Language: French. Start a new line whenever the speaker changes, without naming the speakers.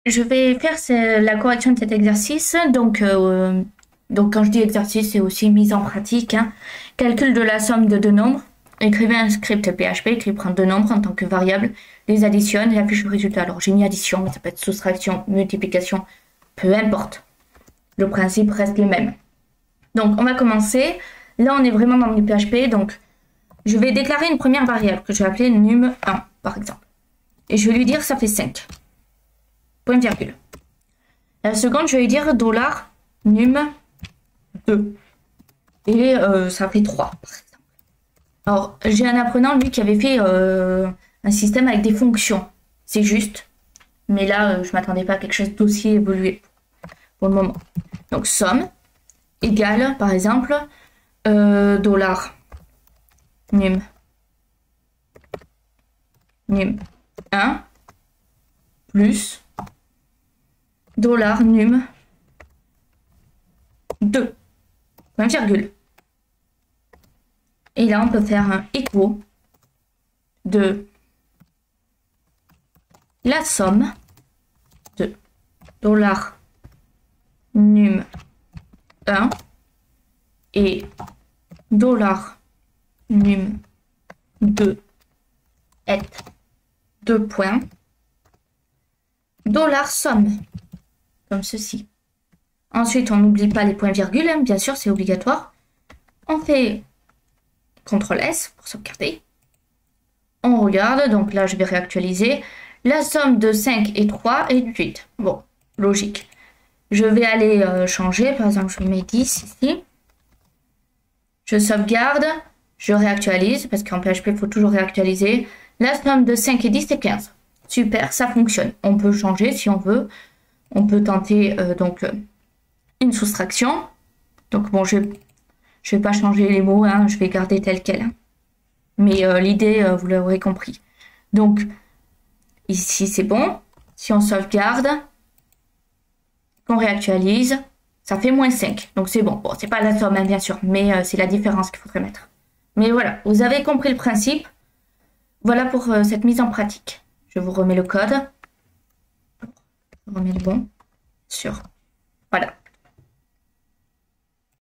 je vais faire la correction de cet exercice. Donc quand je dis exercice, c'est aussi mise en pratique. Hein. Calcul de la somme de deux nombres. Écrivez un script PHP qui prend deux nombres en tant que variable, les additionne et affiche le résultat. Alors j'ai mis addition, mais ça peut être soustraction, multiplication, peu importe. Le principe reste le même. Donc on va commencer. Là on est vraiment dans le PHP, donc je vais déclarer une première variable que je vais appeler num1 par exemple. Et je vais lui dire ça fait 5. Point virgule. La seconde, je vais lui dire $num2. Et ça fait 3 par exemple. Alors j'ai un apprenant lui qui avait fait un système avec des fonctions. C'est juste. Mais là, je m'attendais pas à quelque chose d'aussi évolué pour le moment. Donc somme égale par exemple dollar num 1 plus dollar num 2. Point virgule. Et là, on peut faire un écho de la somme de dollar num 1 et dollar num 2 est 2 points dollar somme comme ceci. Ensuite, on n'oublie pas les points-virgules, hein, bien sûr, c'est obligatoire. On fait CTRL S pour sauvegarder. On regarde, donc là, je vais réactualiser. La somme de 5 et 3 est 8. Bon, logique. Je vais aller changer, par exemple, je mets 10 ici. Je sauvegarde, je réactualise, parce qu'en PHP, il faut toujours réactualiser. La somme de 5 et 10, c'est 15. Super, ça fonctionne. On peut changer si on veut. On peut tenter une soustraction. Donc bon, je vais pas changer les mots, hein, je vais garder tel quel. Hein. Mais l'idée, vous l'aurez compris. Donc, ici, c'est bon. Si on sauvegarde, qu'on réactualise, ça fait moins 5. Donc c'est bon. Bon, c'est pas la somme, hein, bien sûr, mais c'est la différence qu'il faudrait mettre. Mais voilà, vous avez compris le principe. Voilà pour cette mise en pratique. Je vous remets le code. Je remets le bon sur. Voilà.